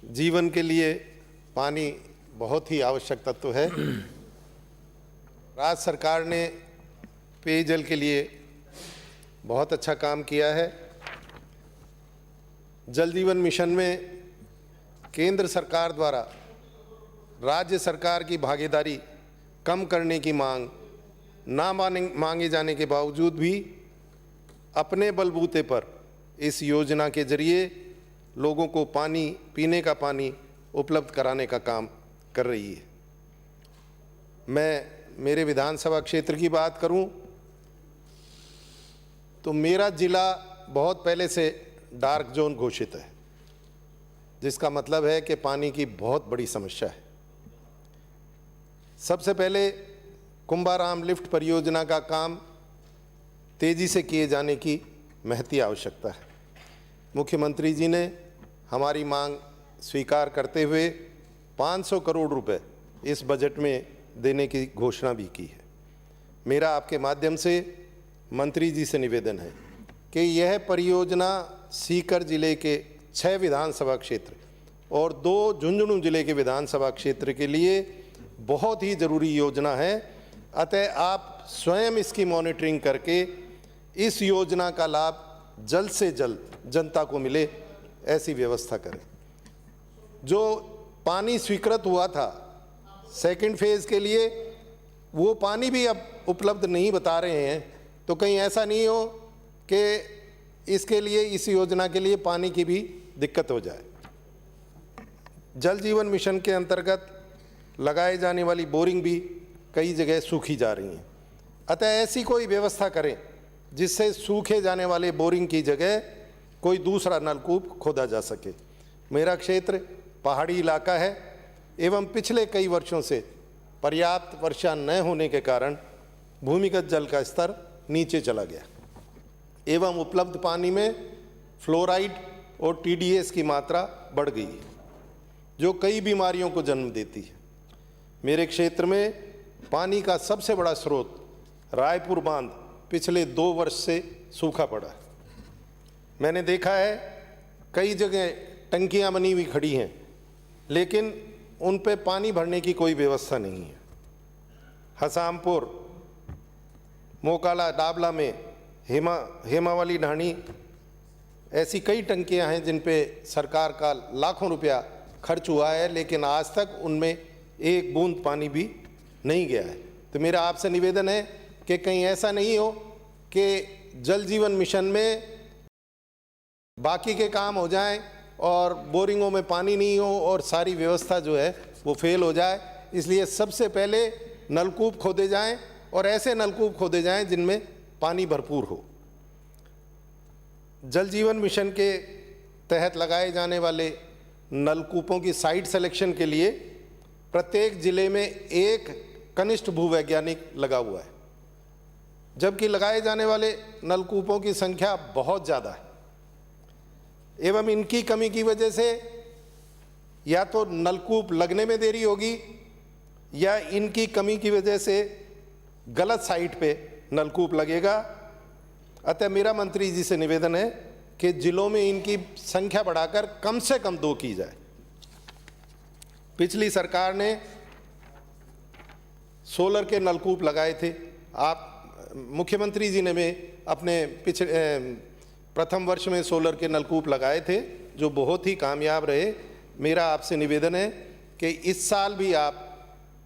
जीवन के लिए पानी बहुत ही आवश्यक तत्व है। राज्य सरकार ने पेयजल के लिए बहुत अच्छा काम किया है। जल जीवन मिशन में केंद्र सरकार द्वारा राज्य सरकार की भागीदारी कम करने की मांग ना मांगे जाने के बावजूद भी अपने बलबूते पर इस योजना के जरिए लोगों को पानी, पीने का पानी उपलब्ध कराने का काम कर रही है। मैं मेरे विधानसभा क्षेत्र की बात करूं तो मेरा जिला बहुत पहले से डार्क जोन घोषित है, जिसका मतलब है कि पानी की बहुत बड़ी समस्या है। सबसे पहले कुंभाराम लिफ्ट परियोजना का काम तेजी से किए जाने की महती आवश्यकता है। मुख्यमंत्री जी ने हमारी मांग स्वीकार करते हुए 500 करोड़ रुपए इस बजट में देने की घोषणा भी की है। मेरा आपके माध्यम से मंत्री जी से निवेदन है कि यह परियोजना सीकर जिले के 6 विधानसभा क्षेत्र और 2 झुंझुनू जिले के विधानसभा क्षेत्र के लिए बहुत ही ज़रूरी योजना है। अतः आप स्वयं इसकी मॉनिटरिंग करके इस योजना का लाभ जल्द से जल्द जनता को मिले, ऐसी व्यवस्था करें। जो पानी स्वीकृत हुआ था सेकंड फेज़ के लिए, वो पानी भी अब उपलब्ध नहीं बता रहे हैं। तो कहीं ऐसा नहीं हो कि इसके लिए, इस योजना के लिए पानी की भी दिक्कत हो जाए। जल जीवन मिशन के अंतर्गत लगाए जाने वाली बोरिंग भी कई जगह सूखी जा रही हैं। अतः ऐसी कोई व्यवस्था करें जिससे सूखे जाने वाले बोरिंग की जगह कोई दूसरा नलकूप खोदा जा सके। मेरा क्षेत्र पहाड़ी इलाका है एवं पिछले कई वर्षों से पर्याप्त वर्षा न होने के कारण भूमिगत जल का स्तर नीचे चला गया एवं उपलब्ध पानी में फ्लोराइड और TDS की मात्रा बढ़ गई है, जो कई बीमारियों को जन्म देती है। मेरे क्षेत्र में पानी का सबसे बड़ा स्रोत रायपुर बांध पिछले 2 वर्ष से सूखा पड़ा है। मैंने देखा है कई जगह टंकियां बनी हुई खड़ी हैं, लेकिन उन पे पानी भरने की कोई व्यवस्था नहीं है। हसामपुर, मोकाला, डाबला में हेमावाली ढाणी, ऐसी कई टंकियां हैं जिन पे सरकार का लाखों रुपया खर्च हुआ है, लेकिन आज तक उनमें एक बूंद पानी भी नहीं गया है। तो मेरा आपसे निवेदन है कि कहीं ऐसा नहीं हो कि जल जीवन मिशन में बाकी के काम हो जाएं और बोरिंगों में पानी नहीं हो और सारी व्यवस्था जो है वो फेल हो जाए। इसलिए सबसे पहले नलकूप खोदे जाएं और ऐसे नलकूप खोदे जाएं जिनमें पानी भरपूर हो। जल जीवन मिशन के तहत लगाए जाने वाले नलकूपों की साइट सिलेक्शन के लिए प्रत्येक जिले में एक कनिष्ठ भूवैज्ञानिक लगा हुआ है, जबकि लगाए जाने वाले नलकूपों की संख्या बहुत ज़्यादा है एवं इनकी कमी की वजह से या तो नलकूप लगने में देरी होगी या इनकी कमी की वजह से गलत साइट पे नलकूप लगेगा। अतः मेरा मंत्री जी से निवेदन है कि जिलों में इनकी संख्या बढ़ाकर कम से कम 2 की जाए। पिछली सरकार ने सोलर के नलकूप लगाए थे। आप मुख्यमंत्री जी ने भी अपने प्रथम वर्ष में सोलर के नलकूप लगाए थे, जो बहुत ही कामयाब रहे। मेरा आपसे निवेदन है कि इस साल भी आप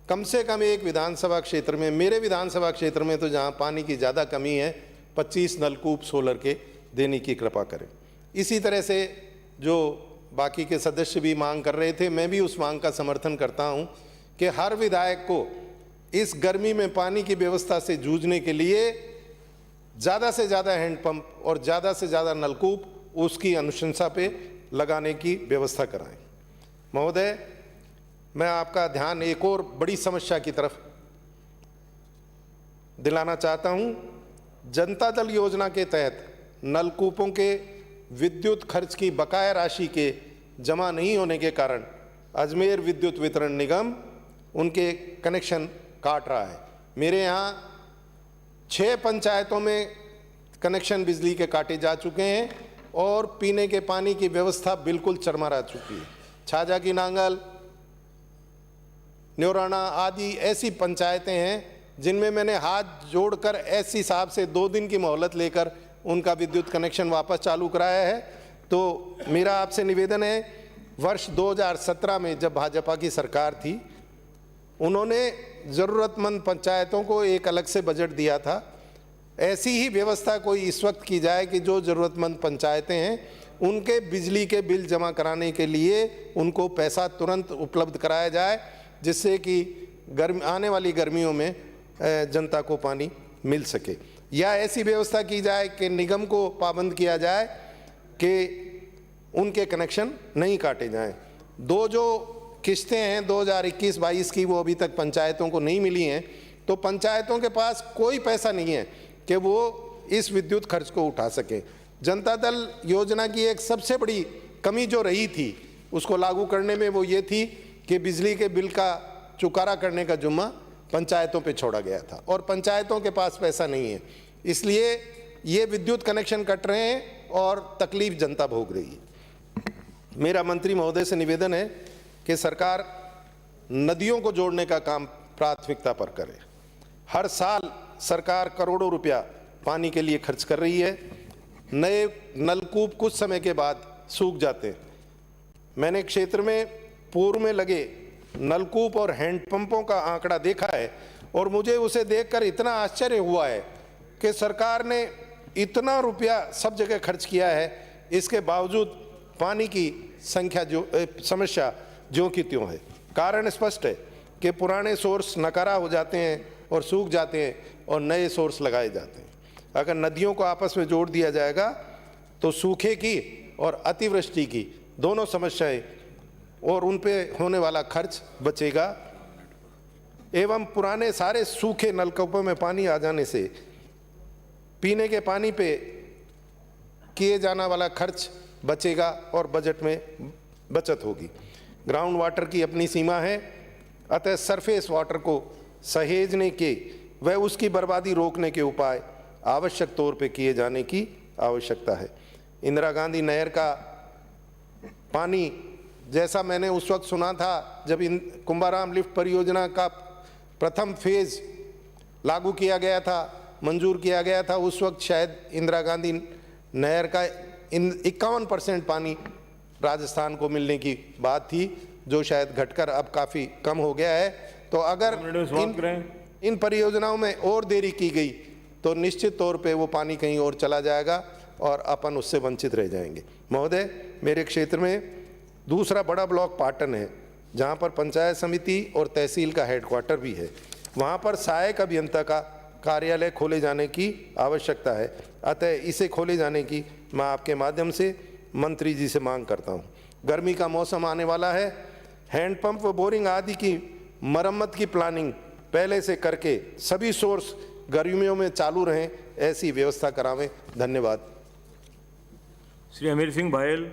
कम से कम एक विधानसभा क्षेत्र में, मेरे विधानसभा क्षेत्र में तो जहां पानी की ज़्यादा कमी है, 25 नलकूप सोलर के देने की कृपा करें। इसी तरह से जो बाकी के सदस्य भी मांग कर रहे थे, मैं भी उस मांग का समर्थन करता हूं कि हर विधायक को इस गर्मी में पानी की व्यवस्था से जूझने के लिए ज़्यादा से ज़्यादा हैंडपंप और ज़्यादा से ज़्यादा नलकूप उसकी अनुशंसा पे लगाने की व्यवस्था कराएं। महोदय, मैं आपका ध्यान एक और बड़ी समस्या की तरफ दिलाना चाहता हूं। जनता दल योजना के तहत नलकूपों के विद्युत खर्च की बकाया राशि के जमा नहीं होने के कारण अजमेर विद्युत वितरण निगम उनके कनेक्शन काट रहा है। मेरे यहाँ 6 पंचायतों में कनेक्शन बिजली के काटे जा चुके हैं और पीने के पानी की व्यवस्था बिल्कुल चरमरा चुकी है। छाजा की नांगल, न्योराना आदि ऐसी पंचायतें हैं जिनमें मैंने हाथ जोड़कर एससी साहब से 2 दिन की मोहलत लेकर उनका विद्युत कनेक्शन वापस चालू कराया है। तो मेरा आपसे निवेदन है, वर्ष 2017 में जब भाजपा की सरकार थी, उन्होंने ज़रूरतमंद पंचायतों को एक अलग से बजट दिया था। ऐसी ही व्यवस्था कोई इस वक्त की जाए कि जो ज़रूरतमंद पंचायतें हैं उनके बिजली के बिल जमा कराने के लिए उनको पैसा तुरंत उपलब्ध कराया जाए, जिससे कि आने वाली गर्मियों में जनता को पानी मिल सके। या ऐसी व्यवस्था की जाए कि निगम को पाबंद किया जाए कि उनके कनेक्शन नहीं काटे जाएं। 2 जो किस्तें हैं 2021-22 की, वो अभी तक पंचायतों को नहीं मिली हैं, तो पंचायतों के पास कोई पैसा नहीं है कि वो इस विद्युत खर्च को उठा सकें। जनता दल योजना की एक सबसे बड़ी कमी जो रही थी उसको लागू करने में, वो ये थी कि बिजली के बिल का चुकारा करने का जुम्मा पंचायतों पे छोड़ा गया था और पंचायतों के पास पैसा नहीं है, इसलिए ये विद्युत कनेक्शन कट रहे हैं और तकलीफ जनता भोग रही है। मेरा मंत्री महोदय से निवेदन है कि सरकार नदियों को जोड़ने का काम प्राथमिकता पर करे। हर साल सरकार करोड़ों रुपया पानी के लिए खर्च कर रही है। नए नलकूप कुछ समय के बाद सूख जाते हैं। मैंने क्षेत्र में पूर्व में लगे नलकूप और हैंडपंपों का आंकड़ा देखा है और मुझे उसे देखकर इतना आश्चर्य हुआ है कि सरकार ने इतना रुपया सब जगह खर्च किया है, इसके बावजूद पानी की समस्या ज्यों की त्यों है। कारण स्पष्ट है कि पुराने सोर्स नकारा हो जाते हैं और सूख जाते हैं और नए सोर्स लगाए जाते हैं। अगर नदियों को आपस में जोड़ दिया जाएगा तो सूखे की और अतिवृष्टि की दोनों समस्याएं और उन पे होने वाला खर्च बचेगा एवं पुराने सारे सूखे नलकूपों में पानी आ जाने से पीने के पानी पे किए जाने वाला खर्च बचेगा और बजट में बचत होगी। ग्राउंड वाटर की अपनी सीमा है, अतः सरफेस वाटर को सहेजने के व उसकी बर्बादी रोकने के उपाय आवश्यक तौर पे किए जाने की आवश्यकता है। इंदिरा गांधी नहर का पानी, जैसा मैंने उस वक्त सुना था जब इन कुंभाराम लिफ्ट परियोजना का प्रथम फेज लागू किया गया था, मंजूर किया गया था, उस वक्त शायद इंदिरा गांधी नहर का 51% पानी राजस्थान को मिलने की बात थी, जो शायद घटकर अब काफ़ी कम हो गया है। तो अगर इन परियोजनाओं में और देरी की गई तो निश्चित तौर पे वो पानी कहीं और चला जाएगा और अपन उससे वंचित रह जाएंगे। महोदय, मेरे क्षेत्र में दूसरा बड़ा ब्लॉक पाटन है, जहाँ पर पंचायत समिति और तहसील का हेडक्वार्टर भी है। वहाँ पर सहायक अभियंता का कार्यालय खोले जाने की आवश्यकता है, अतः इसे खोले जाने की मैं आपके माध्यम से मंत्री जी से मांग करता हूँ। गर्मी का मौसम आने वाला है, हैंडपंप व बोरिंग आदि की मरम्मत की प्लानिंग पहले से करके सभी सोर्स गर्मियों में चालू रहें, ऐसी व्यवस्था करावें। धन्यवाद। श्री अमीर सिंह भायल।